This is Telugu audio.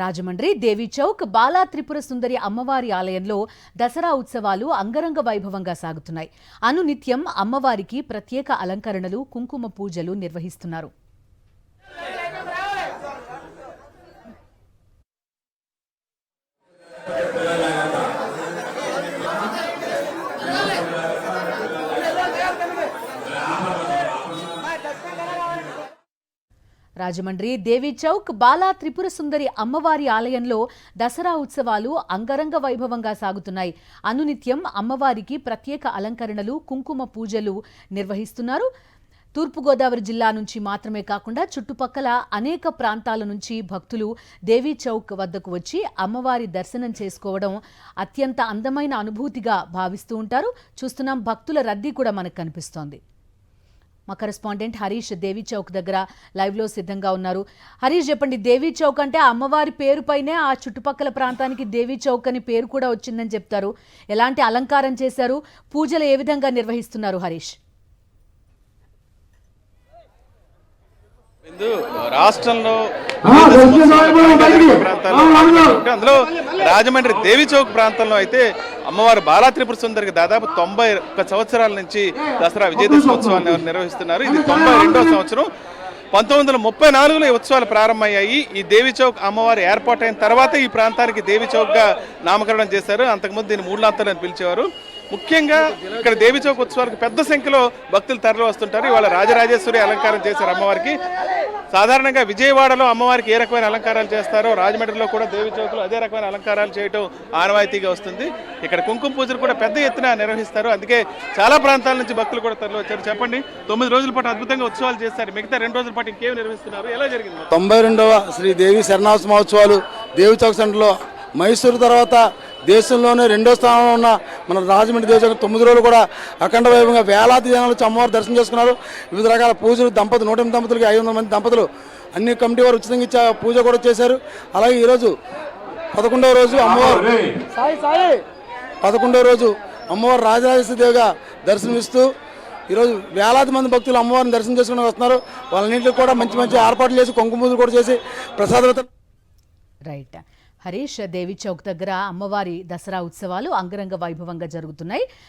రాజమండ్రి దేవి చౌక్ బాలా త్రిపుర సుందరి అమ్మవారి ఆలయంలో దసరా ఉత్సవాలు అంగరంగ వైభవంగా సాగుతున్నాయి. అనునిత్యం అమ్మవారికి ప్రత్యేక అలంకరణలు, కుంకుమ పూజలు నిర్వహిస్తున్నారు. రాజమండ్రి దేవి చౌక్ బాలా త్రిపుర సుందరి అమ్మవారి ఆలయంలో దసరా ఉత్సవాలు అంగరంగ వైభవంగా సాగుతున్నాయి. అనునిత్యం అమ్మవారికి ప్రత్యేక అలంకరణలు, కుంకుమ పూజలు నిర్వహిస్తున్నారు. తూర్పుగోదావరి జిల్లా నుంచి మాత్రమే కాకుండా చుట్టుపక్కల అనేక ప్రాంతాల నుంచి భక్తులు దేవి చౌక్ వద్దకు వచ్చి అమ్మవారి దర్శనం చేసుకోవడం అత్యంత అందమైన అనుభూతిగా భావిస్తూ ఉంటారు. చూస్తున్నాం, భక్తుల రద్దీ కూడా మనకు కనిపిస్తోంది. మా కరెస్పాండెంట్ హరీష్ దేవి చౌక్ దగ్గర లైవ్లో సిద్ధంగా ఉన్నారు. హరీష్, చెప్పండి, దేవి చౌక్ అంటే అమ్మవారి పేరుపైనే ఆ చుట్టుపక్కల ప్రాంతానికి దేవి చౌక్ అని పేరు కూడా వచ్చిందని చెప్తారు. ఎలాంటి అలంకారం చేశారు, పూజలు ఏ విధంగా నిర్వహిస్తున్నారు హరీష్? రాష్ట్రంలో అందులో రాజమండ్రి దేవి చౌక్ ప్రాంతంలో అయితే అమ్మవారు బాలా త్రిపుర సుందరికి దాదాపు 91 సంవత్సరాల నుంచి దసరా విజయదశమి ఉత్సవాన్ని నిర్వహిస్తున్నారు. ఇది 92వ సంవత్సరం. 1934లో ఈ ఉత్సవాలు ప్రారంభమయ్యాయి. ఈ దేవి చౌక్ అమ్మవారు ఏర్పాటైన తర్వాత ఈ ప్రాంతానికి దేవి చౌక్గా నామకరణం చేశారు. అంతకుముందు దీన్ని మూడులాంతలు అని పిలిచేవారు. ముఖ్యంగా ఇక్కడ దేవి చౌక్ ఉత్సవాలకు పెద్ద సంఖ్యలో భక్తులు తరలి వస్తుంటారు. ఇవాళ రాజరాజేశ్వరి అలంకారం చేశారు అమ్మవారికి. సాధారణంగా విజయవాడలో అమ్మవారికి ఏ రకమైన అలంకారాలు చేస్తారో రాజమండ్రిలో కూడా దేవి చౌక్లో అదే రకమైన అలంకారాలు చేయడం ఆనవాయితీగా వస్తుంది. ఇక్కడ కుంకుమ పూజలు కూడా పెద్ద ఎత్తున నిర్వహిస్తారు. అందుకే చాలా ప్రాంతాల నుంచి భక్తులు కూడా తరలి వచ్చారు. చెప్పండి, 9 రోజుల పాటు అద్భుతంగా ఉత్సవాలు చేస్తారు. మిగతా 2 రోజుల పాటు ఇంకేమి నిర్వహిస్తున్నారు, ఎలా జరిగింది? 92వ శ్రీ దేవి శరణావస మహోత్సవాలు దేవి చౌక్ సెంటర్లో మైసూరు తర్వాత దేశంలోనే 2వ స్థానంలో ఉన్న మన రాజమండ్రి దేవి చౌక్ 9 రోజులు కూడా అఖండ వైభవంగా వేలాది జనాలు వచ్చి అమ్మవారు దర్శనం చేసుకున్నారు. వివిధ రకాల పూజలు, 108 దంపతులకి 500 మంది దంపతులు అన్ని కమిటీ వారు ఉచితంగా ఇచ్చే పూజ కూడా చేశారు. అలాగే ఈరోజు 11వ రోజు అమ్మవారు 11వ రోజు అమ్మవారు రాజరాజేశ్వరి దేవిగా దర్శనమిస్తూ ఈరోజు వేలాది మంది భక్తులు అమ్మవారిని దర్శనం చేసుకుని వస్తున్నారు. వాళ్ళన్నింటికి కూడా మంచి మంచి ఏర్పాట్లు చేసి కుంకుమ పూజలు కూడా చేసి ప్రసాదాలు. రైట్ హరీష్, దేవి చౌక్ దగ్గర అమ్మవారి దసరా ఉత్సవాలు అంగరంగ వైభవంగా జరుగుతున్నాయి.